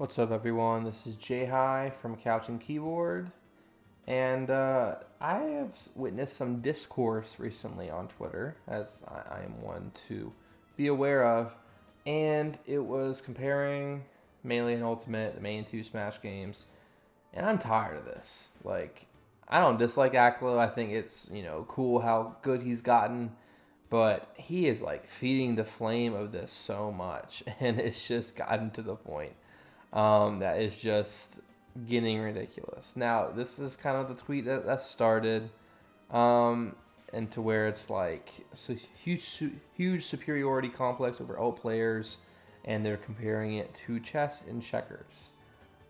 What's up, everyone? This is Jay High from Couch and Keyboard, and I have witnessed some discourse recently on Twitter, as I am one to be aware of, and it was comparing Melee and Ultimate, the main two Smash games, and I'm tired of this. Like, I don't dislike Aklo. I think it's cool how good he's gotten, but he is like feeding the flame of this so much, and it's just gotten to the point that is just getting ridiculous. Now, this is kind of the tweet that started, and to where it's like it's a huge superiority complex over alt players, and they're comparing it to chess and checkers.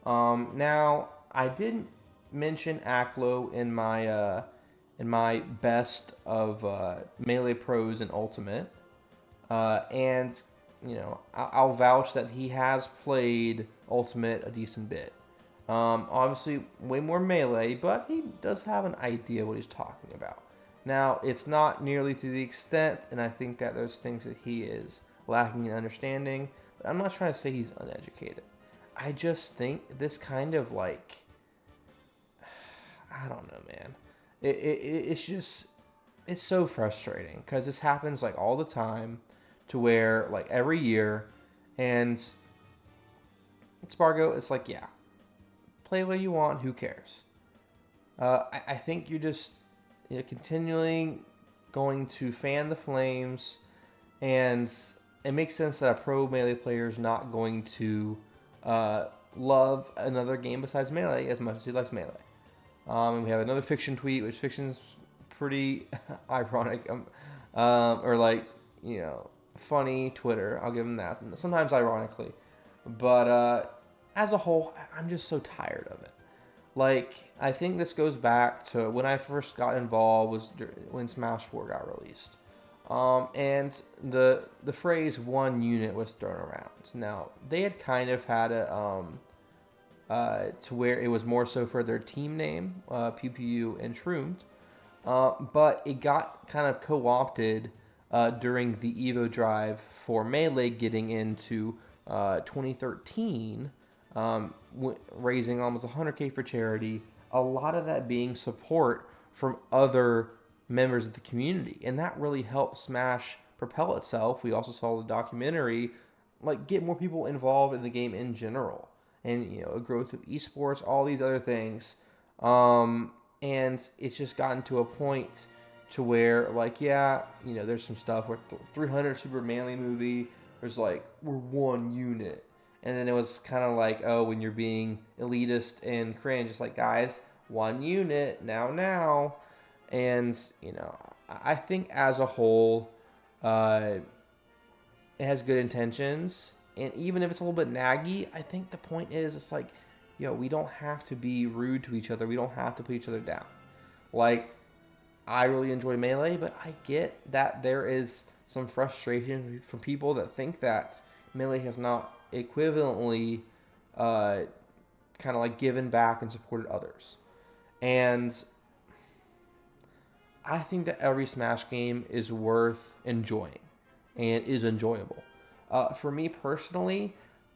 Now, I didn't mention Aklo in my best of Melee Pros and Ultimate, and I'll vouch that he has played Ultimate a decent bit. Obviously, way more Melee, but he does have an idea what he's talking about. Now, it's not nearly to the extent, and I think that there's things that he is lacking in understanding, but I'm not trying to say he's uneducated. I just think this kind of like, I don't know, man. It's just, it's so frustrating because this happens like all the time to where like every year, and Spargo, it's like, yeah, play what you want, who cares? I think you're just continually going to fan the flames, and it makes sense that a pro Melee player is not going to love another game besides Melee as much as he likes Melee. And we have another fiction tweet, which fiction's pretty ironic, or like, funny Twitter. I'll give him that. Sometimes ironically. But as a whole, I'm just so tired of it. Like, I think this goes back to when I first got involved was when Smash 4 got released. And the phrase one unit was thrown around. Now, they had kind of had a to where it was more so for their team name, PPU and Shroomed. But it got kind of co-opted during the Evo drive for Melee getting into 2013, raising almost 100K for charity. A lot of that being support from other members of the community, and that really helped Smash propel itself. We also saw the documentary like get more people involved in the game in general, and a growth of esports, all these other things. And it's just gotten to a point to where, like, yeah, there's some stuff where 300 Super Manly movie, there's like, we're one unit. And then it was kind of like, oh, when you're being elitist and cringe, it's like, guys, one unit, now. And, I think as a whole, it has good intentions. And even if it's a little bit naggy, I think the point is, it's like, we don't have to be rude to each other. We don't have to put each other down. Like, I really enjoy Melee, but I get that there is some frustration from people that think that Melee has not equivalently kind of like given back and supported others. And I think that every Smash game is worth enjoying and is enjoyable. For me personally,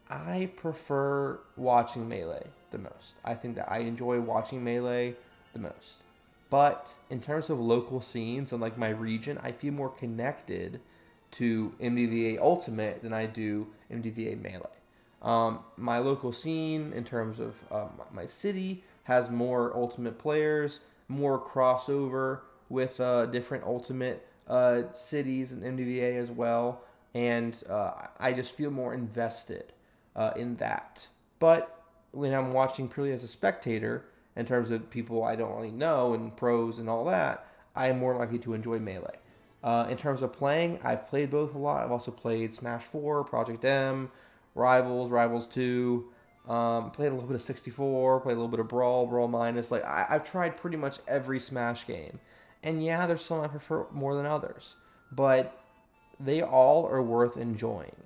I prefer watching Melee the most. I think that I enjoy watching Melee the most. But in terms of local scenes and like my region, I feel more connected to MDVA Ultimate than I do MDVA Melee. My local scene, in terms of my city, has more Ultimate players, more crossover with different Ultimate cities and MDVA as well, and I just feel more invested in that. But when I'm watching purely as a spectator, in terms of people I don't really know and pros and all that, I am more likely to enjoy Melee. In terms of playing, I've played both a lot. I've also played Smash 4, Project M, Rivals 2, played a little bit of 64, played a little bit of Brawl Minus. Like, I've tried pretty much every Smash game. And yeah, there's some I prefer more than others. But they all are worth enjoying.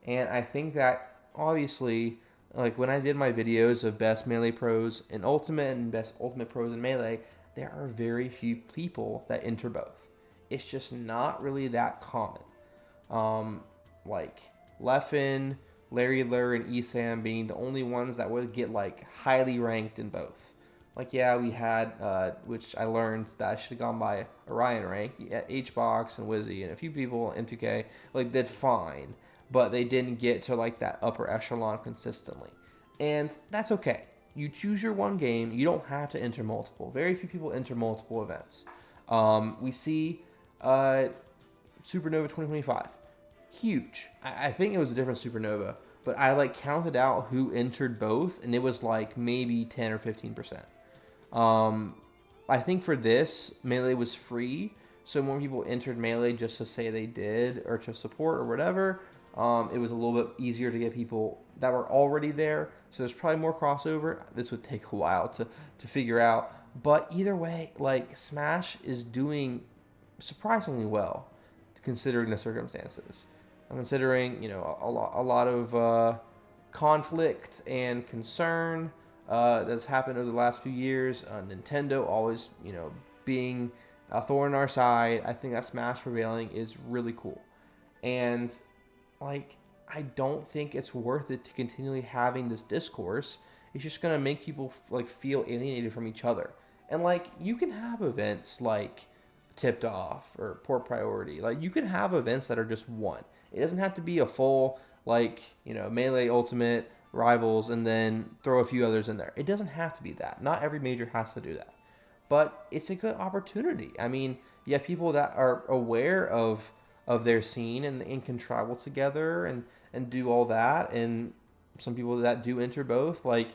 And I think that, obviously, like when I did my videos of best Melee pros in Ultimate and best Ultimate pros in Melee, there are very few people that enter both. It's just not really that common. Like Leffen Larry Lur and Esam being the only ones that would get like highly ranked in both. Like, yeah, we had, which I learned that I should have gone by Orion rank. Yeah, HBox and Wizzy and a few people in 2K like did fine, but they didn't get to like that upper echelon consistently, and that's okay. You choose your one game. You don't have to enter multiple. Very few people enter multiple events. We see Supernova 2025, huge. I think it was a different Supernova, but I like counted out who entered both, and it was like maybe 10 or 15%. I think for this, Melee was free, so more people entered Melee just to say they did or to support or whatever. It was a little bit easier to get people that were already there, so there's probably more crossover. This would take a while to figure out, but either way, like Smash is doing surprisingly well considering the circumstances. I'm considering, a lot of conflict and concern that's happened over the last few years. Nintendo always, being a thorn in our side. I think that Smash prevailing is really cool. And, like, I don't think it's worth it to continually having this discourse. It's just going to make people, like, feel alienated from each other. And, like, you can have events like Tipped Off or Poor Priority. Like, you can have events that are just one. It doesn't have to be a full, like, Melee Ultimate Rivals and then throw a few others in there. It doesn't have to be that. Not every major has to do that. But it's a good opportunity. I mean, you have people that are aware of their scene and can travel together and do all that. And some people that do enter both. Like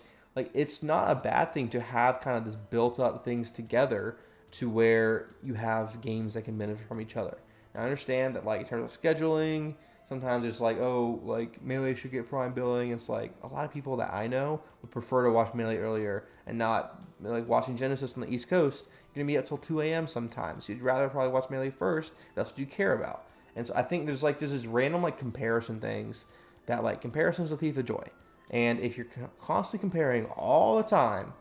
it's not a bad thing to have kind of this built up things together to where you have games that can benefit from each other. Now, I understand that, like, in terms of scheduling, sometimes it's like, oh, like, Melee should get Prime billing. It's like a lot of people that I know would prefer to watch Melee earlier and not, like, watching Genesis on the East Coast. You're going to be up till 2 a.m. sometimes. You'd rather probably watch Melee first. That's what you care about. And so I think there's this random, like, comparison things that, like, comparison's the thief of joy. And if you're constantly comparing all the time,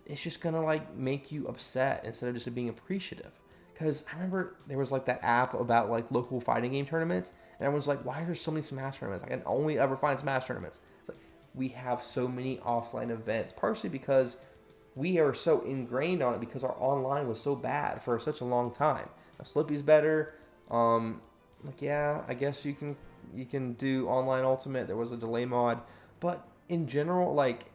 it's just going to, like, make you upset instead of just being appreciative. Because I remember there was, like, that app about, like, local fighting game tournaments. And everyone's like, why are there so many Smash tournaments? I can only ever find Smash tournaments. It's like, we have so many offline events. Partially because we are so ingrained on it because our online was so bad for such a long time. Now, Slippy's better. Like, yeah, I guess you can do online Ultimate. There was a delay mod. But in general, like,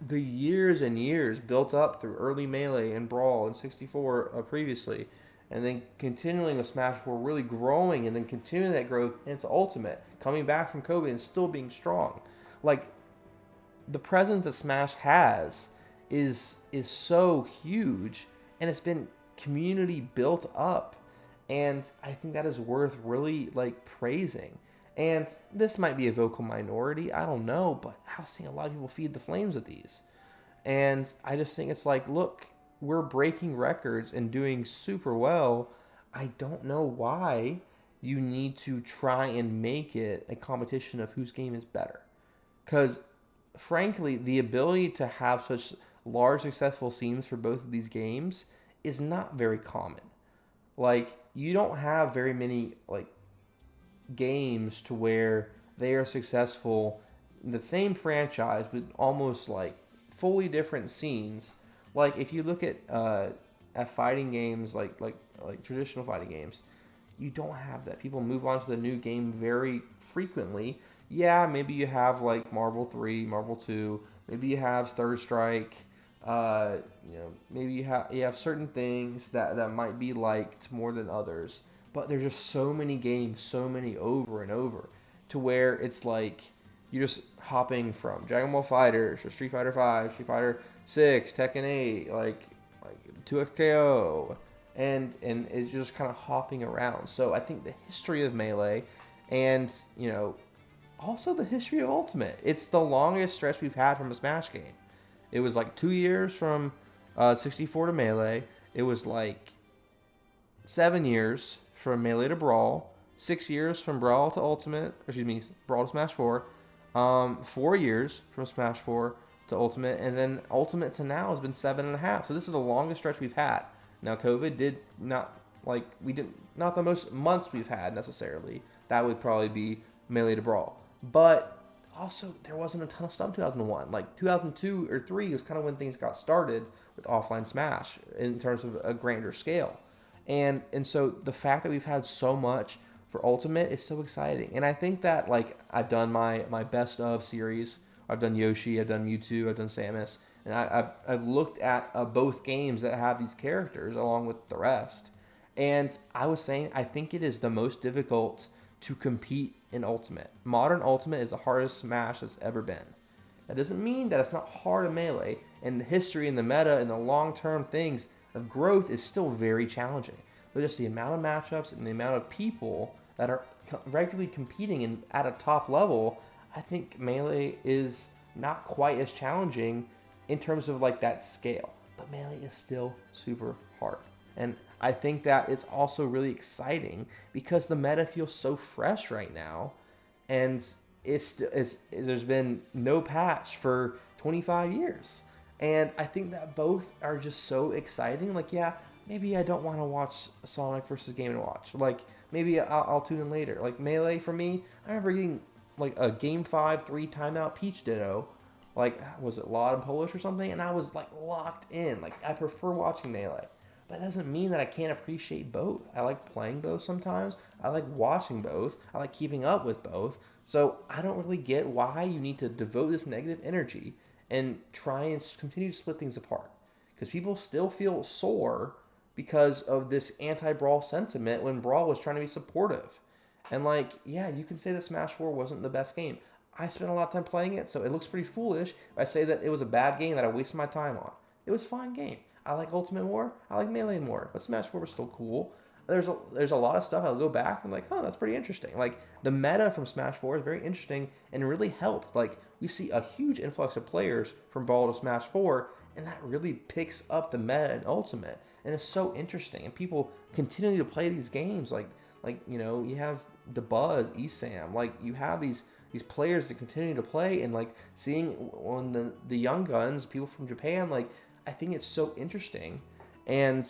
the years and years built up through early Melee and Brawl and 64 previously, and then continuing with Smash 4, really growing and then continuing that growth into Ultimate, coming back from COVID and still being strong. Like, the presence that Smash has is so huge, and it's been community built up, and I think that is worth really, like, praising. And this might be a vocal minority, I don't know, but I've seen a lot of people feed the flames of these. And I just think it's like, look, we're breaking records and doing super well. I don't know why you need to try and make it a competition of whose game is better. Because, frankly, the ability to have such large successful scenes for both of these games is not very common. Like, you don't have very many, like, games to where they are successful in the same franchise but almost like fully different scenes. Like, if you look at fighting games like traditional fighting games, you don't have that. People move on to the new game very frequently. Yeah, maybe you have like Marvel 3, Marvel 2, maybe you have Third Strike, maybe you have certain things that might be liked more than others. But there's just so many games, so many over and over, to where it's like you're just hopping from Dragon Ball FighterZ to Street Fighter 5, Street Fighter 6, Tekken 8, like 2XKO, and it's just kind of hopping around. So I think the history of Melee, and also the history of Ultimate, it's the longest stretch we've had from a Smash game. It was like 2 years from 64 to Melee. It was like 7 years from Melee to Brawl, 6 years from Brawl to Ultimate, Brawl to Smash 4, 4 years from Smash 4 to Ultimate, and then Ultimate to now has been 7.5. So this is the longest stretch we've had. Now, COVID did not, not the most months we've had necessarily. That would probably be Melee to Brawl. But also there wasn't a ton of stuff in 2001. Like 2002 or 3 was kind of when things got started with offline Smash in terms of a grander scale. And so the fact that we've had so much for Ultimate is so exciting. And I think that like I've done my best of series. I've done Yoshi, I've done Mewtwo, I've done Samus, and I've looked at both games that have these characters along with the rest. And I was saying I think it is the most difficult to compete in Ultimate. Modern Ultimate is the hardest Smash that's ever been. That doesn't mean that it's not hard in Melee, and the history and the meta and the long-term things of growth is still very challenging. But just the amount of matchups and the amount of people that are regularly competing at a top level, I think Melee is not quite as challenging in terms of like that scale. But Melee is still super hard. And I think that it's also really exciting because the meta feels so fresh right now, and there's been no patch for 25 years. And I think that both are just so exciting. Like, yeah, maybe I don't want to watch Sonic versus Game & Watch. Like, maybe I'll tune in later. Like, Melee for me, I remember getting like a Game 5 3 timeout Peach Ditto. Like, was it Law in Polish or something? And I was like locked in. Like, I prefer watching Melee. But that doesn't mean that I can't appreciate both. I like playing both sometimes. I like watching both. I like keeping up with both. So I don't really get why you need to devote this negative energy and try and continue to split things apart. Because people still feel sore because of this anti-Brawl sentiment when Brawl was trying to be supportive. And like, yeah, you can say that Smash 4 wasn't the best game. I spent a lot of time playing it, so it looks pretty foolish if I say that it was a bad game that I wasted my time on. It was a fine game. I like Ultimate more. I like Melee more. But Smash 4 was still cool. There's a lot of stuff I'll go back and like, oh, that's pretty interesting. Like the meta from Smash 4 is very interesting and really helped. Like we see a huge influx of players from Brawl to Smash 4, and that really picks up the meta in Ultimate, and it's so interesting. And people continue to play these games. Like you know, you have the Buzz, Esam. Like you have these players that continue to play, and like seeing when the young guns, people from Japan, like. I think it's so interesting, and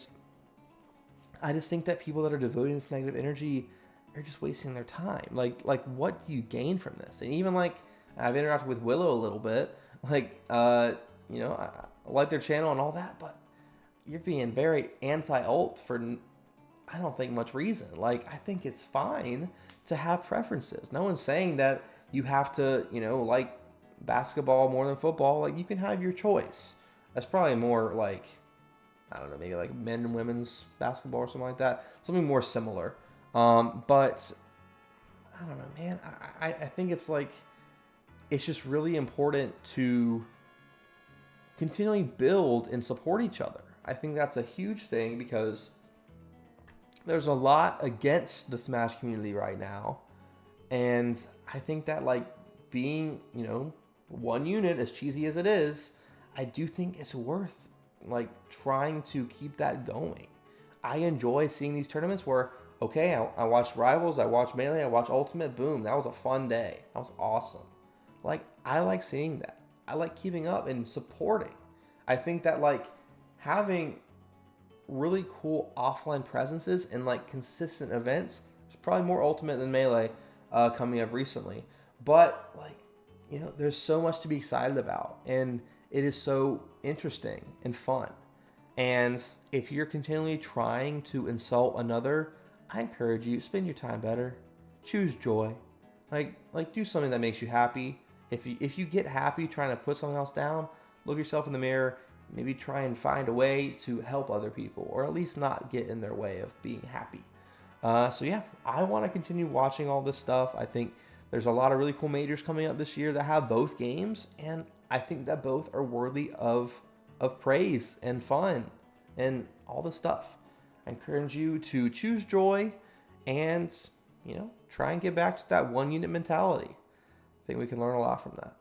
I just think that people that are devoting this negative energy are just wasting their time. Like what do you gain from this? And even like I've interacted with Willow a little bit, like you know, I like their channel and all that, but you're being very anti-ult for I don't think much reason. Like I think it's fine to have preferences. No one's saying that you have to, you know, like basketball more than football. Like you can have your choice. That's probably more like, I don't know, maybe like men and women's basketball or something like that. Something more similar. But I don't know, man. I think it's like, it's just really important to continually build and support each other. I think that's a huge thing because there's a lot against the Smash community right now. And I think that like being, you know, one unit, as cheesy as it is, I do think it's worth like trying to keep that going. I enjoy seeing these tournaments where, okay, I watched Rivals, I watched Melee, I watched Ultimate, boom, that was a fun day. That was awesome. Like, I like seeing that. I like keeping up and supporting. I think that like having really cool offline presences and like consistent events is probably more Ultimate than Melee coming up recently. But like, you know, there's so much to be excited about, and it is so interesting and fun. And if you're continually trying to insult another, I encourage you, spend your time better. Choose joy. Like do something that makes you happy. If you get happy trying to put something else down, look yourself in the mirror. Maybe try and find a way to help other people, or at least not get in their way of being happy. So yeah, I want to continue watching all this stuff. I think there's a lot of really cool majors coming up this year that have both games, and I think that both are worthy of praise and fun and all this stuff. I encourage you to choose joy and, you know, try and get back to that one unit mentality. I think we can learn a lot from that.